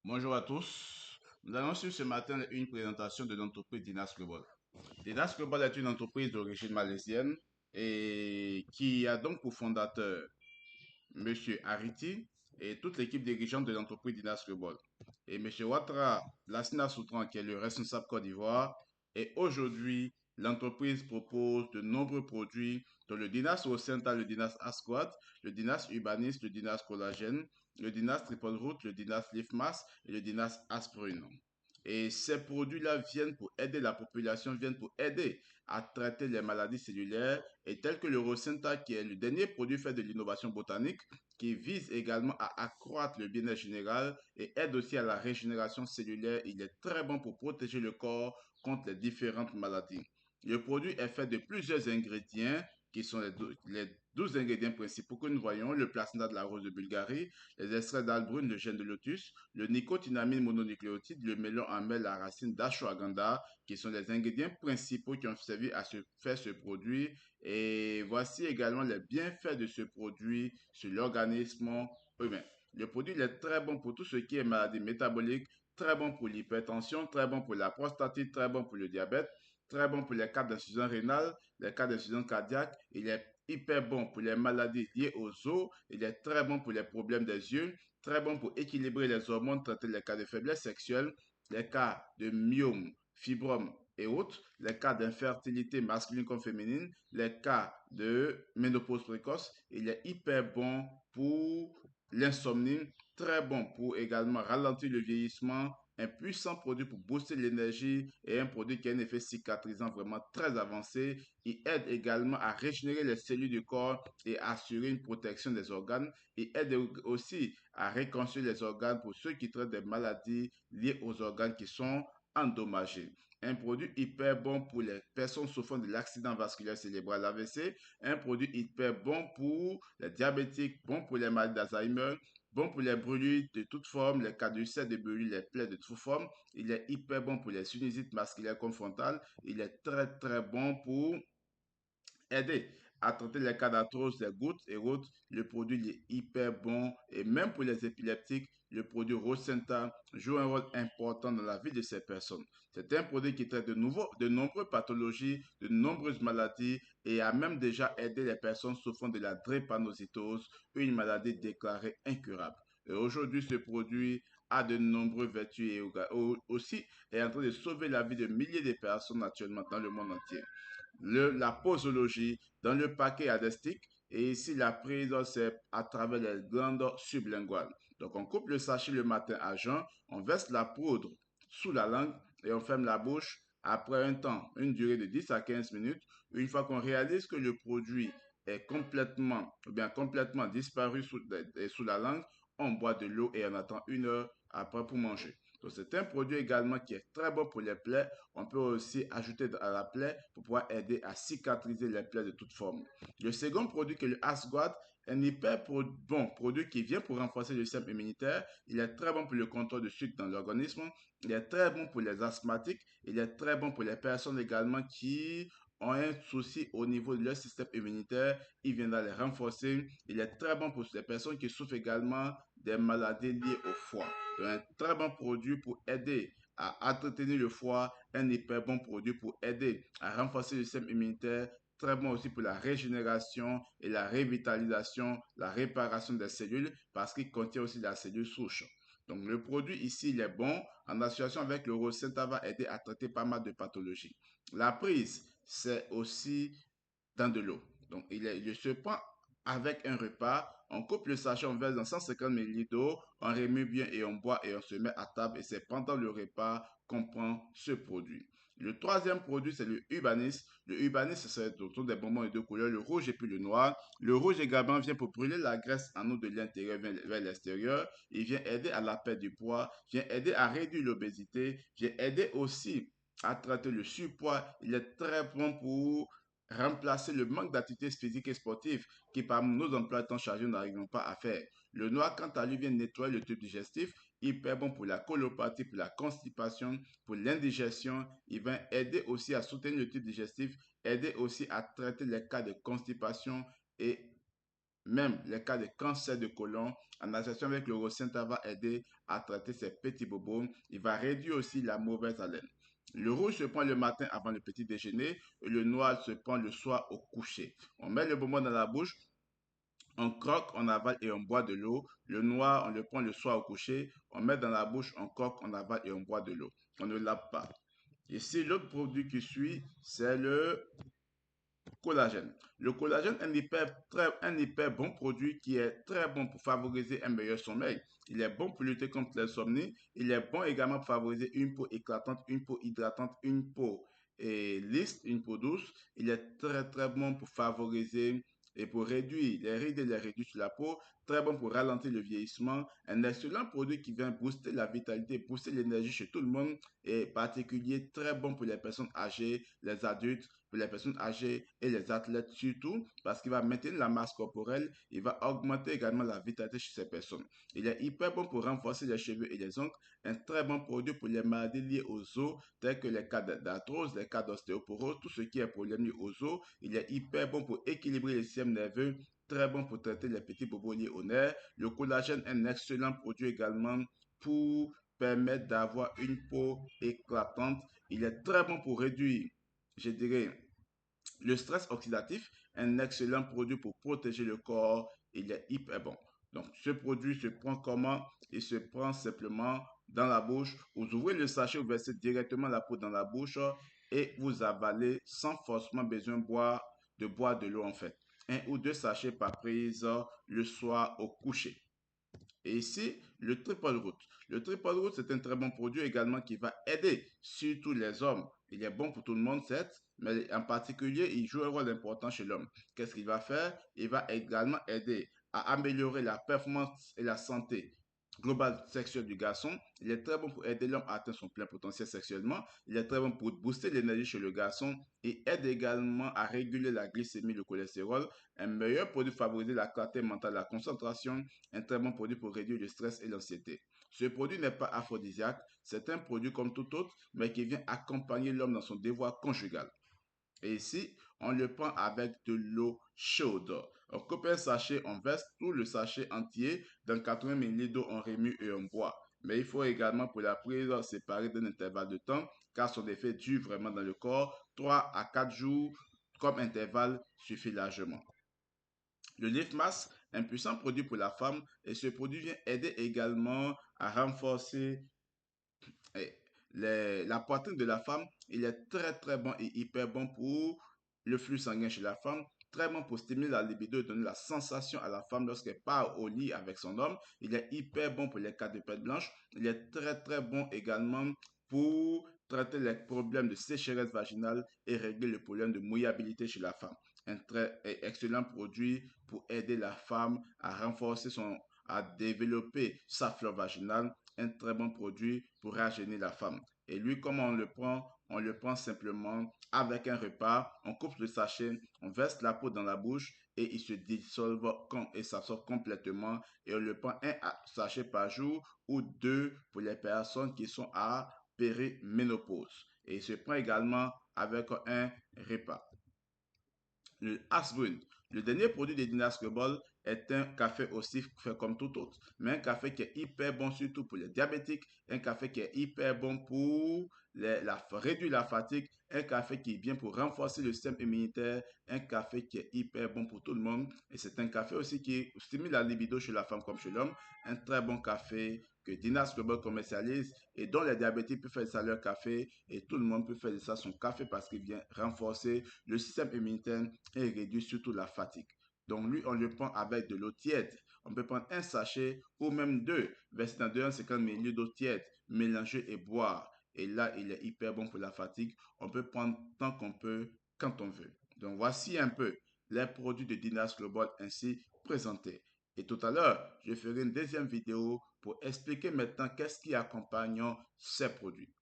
Bonjour à tous. Nous allons suivre ce matin une présentation de l'entreprise Dinas Global. Dinas Global est une entreprise d'origine malaisienne et qui a donc pour fondateur Monsieur Ariti et toute l'équipe dirigeante de l'entreprise Dinas Global. Et Monsieur Ouattara Lassina Soutran, qui est le responsable Côte d'Ivoire. Et aujourd'hui, l'entreprise propose de nombreux produits dont le Dinas Ocenta, le Dinas Asquat, le Dinas Urbanis, le Dinas Collagène, le Dinas Triple Root, le Dinas Leaf Mass et le Dinas Aspirine. Et ces produits-là viennent pour aider la population, viennent pour aider à traiter les maladies cellulaires et tel que le Rosenta, qui est le dernier produit fait de l'innovation botanique, qui vise également à accroître le bien-être général et aide aussi à la régénération cellulaire. Il est très bon pour protéger le corps contre les différentes maladies. Le produit est fait de plusieurs ingrédients qui sont les 12 ingrédients principaux que nous voyons, le placenta de la rose de Bulgarie, les extraits d'albrune, le gène de lotus, le nicotinamide mononucléotide, le melon en mel, la racine d'ashwagandha, qui sont les ingrédients principaux qui ont servi à faire ce produit. Et voici également les bienfaits de ce produit sur l'organisme humain. Le produit est très bon pour tout ce qui est maladie métabolique, très bon pour l'hypertension, très bon pour la prostatite, très bon pour le diabète, très bon pour les cas d'insuffisance rénale, les cas d'insuffisance cardiaque. Il est hyper bon pour les maladies liées aux os. Il est très bon pour les problèmes des yeux, très bon pour équilibrer les hormones, traiter les cas de faiblesse sexuelle, les cas de myome, fibrome et autres, les cas d'infertilité masculine comme féminine, les cas de ménopause précoce. Il est hyper bon pour l'insomnie, très bon pour également ralentir le vieillissement, un puissant produit pour booster l'énergie et un produit qui a un effet cicatrisant vraiment très avancé. Il aide également à régénérer les cellules du corps et assurer une protection des organes. Il aide aussi à reconstruire les organes pour ceux qui traitent des maladies liées aux organes qui sont endommagés. Un produit hyper bon pour les personnes souffrant de l'accident vasculaire cérébral AVC. Un produit hyper bon pour les diabétiques, bon pour les maladies d'Alzheimer, bon pour les brûlures de toutes formes, les caducées de brûlures, les plaies de toutes formes. Il est hyper bon pour les sinusites masculaires comme frontales. Il est très très bon pour aider à traiter les cas d'arthrose, les gouttes et autres. Le produit est hyper bon et même pour les épileptiques, le produit Rosenta joue un rôle important dans la vie de ces personnes. C'est un produit qui traite de nombreuses pathologies, de nombreuses maladies et a même déjà aidé les personnes souffrant de la drépanocytose, une maladie déclarée incurable. Et aujourd'hui, ce produit a de nombreuses vertus et aussi est en train de sauver la vie de milliers de personnes actuellement dans le monde entier. La posologie dans le paquet adestique et ici la prise c'est à travers les glandes sublinguales. Donc on coupe le sachet le matin à jeun, on verse la poudre sous la langue et on ferme la bouche après un temps, une durée de 10 à 15 minutes. Une fois qu'on réalise que le produit est complètement disparu sous la langue, on boit de l'eau et on attend 1 heure après pour manger. Donc c'est un produit également qui est très bon pour les plaies. On peut aussi ajouter à la plaie pour pouvoir aider à cicatriser les plaies de toute forme. Le second produit que le Asguard, un hyper bon produit qui vient pour renforcer le système immunitaire. Il est très bon pour le contrôle de sucre dans l'organisme. Il est très bon pour les asthmatiques. Il est très bon pour les personnes également qui ont un souci au niveau de leur système immunitaire. Il viendra les renforcer. Il est très bon pour les personnes qui souffrent également des maladies liées au foie. Donc, un très bon produit pour aider à entretenir le foie, un hyper bon produit pour aider à renforcer le système immunitaire, très bon aussi pour la régénération et la revitalisation, la réparation des cellules parce qu'il contient aussi la cellule souche. Donc le produit ici, il est bon. En association avec le Rosenta va aider à traiter pas mal de pathologies. La prise, c'est aussi dans de l'eau. Donc il se prend avec un repas, on coupe le sachet, on verse dans 150 ml d'eau, on remet bien et on boit et on se met à table et c'est pendant le repas qu'on prend ce produit. Le troisième produit, c'est le Ubanis. Le Ubanis, c'est autour des bonbons de deux couleurs, le rouge et puis le noir. Le rouge également vient pour brûler la graisse en nous de l'intérieur vers l'extérieur. Il vient aider à la perte du poids, vient aider à réduire l'obésité, vient aider aussi à traiter le surpoids. Il est très bon pour remplacer le manque d'activité physique et sportive qui, par nos emplois de temps chargés, nous n'arrivons pas à faire. Le noir, quant à lui, vient nettoyer le tube digestif, hyper bon pour la colopathie, pour la constipation, pour l'indigestion. Il va aider aussi à soutenir le tube digestif, aider aussi à traiter les cas de constipation et Même les cas de cancer de côlon, en association avec le rosenta, va aider à traiter ces petits bobos. Il va réduire aussi la mauvaise haleine. Le rouge se prend le matin avant le petit déjeuner et le noir se prend le soir au coucher. On met le bonbon dans la bouche, on croque, on avale et on boit de l'eau. Le noir, on le prend le soir au coucher, on met dans la bouche, on croque, on avale et on boit de l'eau. On ne lave pas. Ici, l'autre produit qui suit, c'est le collagène. Le collagène est un hyper bon produit qui est très bon pour favoriser un meilleur sommeil. Il est bon pour lutter contre l'insomnie. Il est bon également pour favoriser une peau éclatante, une peau hydratante, une peau lisse, une peau douce. Il est très bon pour favoriser et pour réduire les rides et les réduire sur la peau. Très bon pour ralentir le vieillissement. Un excellent produit qui vient booster la vitalité, booster l'énergie chez tout le monde et particulier très bon pour les personnes âgées, les adultes, pour les personnes âgées et les athlètes surtout, parce qu'il va maintenir la masse corporelle, il va augmenter également la vitalité chez ces personnes. Il est hyper bon pour renforcer les cheveux et les ongles, un très bon produit pour les maladies liées aux os, tels que les cas d'arthrose, les cas d'ostéoporose, tout ce qui est problème lié aux os. Il est hyper bon pour équilibrer le système nerveux, très bon pour traiter les petits bobos liés aux nerfs. Le collagène est un excellent produit également pour permettre d'avoir une peau éclatante. Il est très bon pour réduire, je dirais, le stress oxydatif, un excellent produit pour protéger le corps, il est hyper bon. Donc, ce produit se prend comment? Il se prend simplement dans la bouche. Vous ouvrez le sachet, vous versez directement la poudre dans la bouche et vous avalez sans forcément besoin de boire de l'eau en fait. Un ou deux sachets par prise le soir au coucher. Et ici, le triple root. Le triple root, c'est un très bon produit également qui va aider surtout les hommes. Il est bon pour tout le monde, certes, mais en particulier, il joue un rôle important chez l'homme. Qu'est-ce qu'il va faire? Il va également aider à améliorer la performance et la santé globale sexuelle du garçon. Il est très bon pour aider l'homme à atteindre son plein potentiel sexuellement. Il est très bon pour booster l'énergie chez le garçon et aide également à réguler la glycémie, le cholestérol. Un meilleur produit pour favoriser la clarté mentale, la concentration, un très bon produit pour réduire le stress et l'anxiété. Ce produit n'est pas aphrodisiaque, c'est un produit comme tout autre, mais qui vient accompagner l'homme dans son devoir conjugal. Et ici, on le prend avec de l'eau chaude. On coupe un sachet, on verse tout le sachet entier dans 80 ml d'eau, on remue et on boit. Mais il faut également pour la prise séparer d'un intervalle de temps, car son effet dure vraiment dans le corps. 3 à 4 jours comme intervalle suffit largement. Le Lift Mask, un puissant produit pour la femme, et ce produit vient aider également à renforcer eh, la poitrine de la femme. Il est très bon et hyper bon pour le flux sanguin chez la femme. Très bon pour stimuler la libido et donner la sensation à la femme lorsqu'elle part au lit avec son homme. Il est hyper bon pour les cas de perte blanche. Il est très bon également pour traiter les problèmes de sécheresse vaginale et régler le problème de mouillabilité chez la femme. Un très excellent produit pour aider la femme à renforcer à développer sa flore vaginale. Un très bon produit pour rajeunir la femme. Et lui, comment on le prend? On le prend simplement avec un repas. On coupe le sachet, on verse la peau dans la bouche et il se dissolve et s'absorbe complètement. Et on le prend un sachet par jour ou deux pour les personnes qui sont à périménopause. Et il se prend également avec un repas. Le Asbun. Le dernier produit de Dinas Global est un café aussi fait comme tout autre, mais un café qui est hyper bon surtout pour les diabétiques, un café qui est hyper bon pour réduire la fatigue, un café qui est bien pour renforcer le système immunitaire, un café qui est hyper bon pour tout le monde. Et c'est un café aussi qui stimule la libido chez la femme comme chez l'homme. Un très bon café que Dinas Global commercialise et dont les diabétiques peuvent faire ça leur café et tout le monde peut faire ça son café parce qu'il vient renforcer le système immunitaire et réduit surtout la fatigue. Donc lui, on le prend avec de l'eau tiède. On peut prendre un sachet ou même deux, verser dans 250 ml d'eau tiède, mélanger et boire. Et là, il est hyper bon pour la fatigue. On peut prendre tant qu'on peut, quand on veut. Donc voici un peu les produits de Dinas Global ainsi présentés. Et tout à l'heure, je ferai une deuxième vidéo pour expliquer maintenant qu'est-ce qui accompagne ces produits.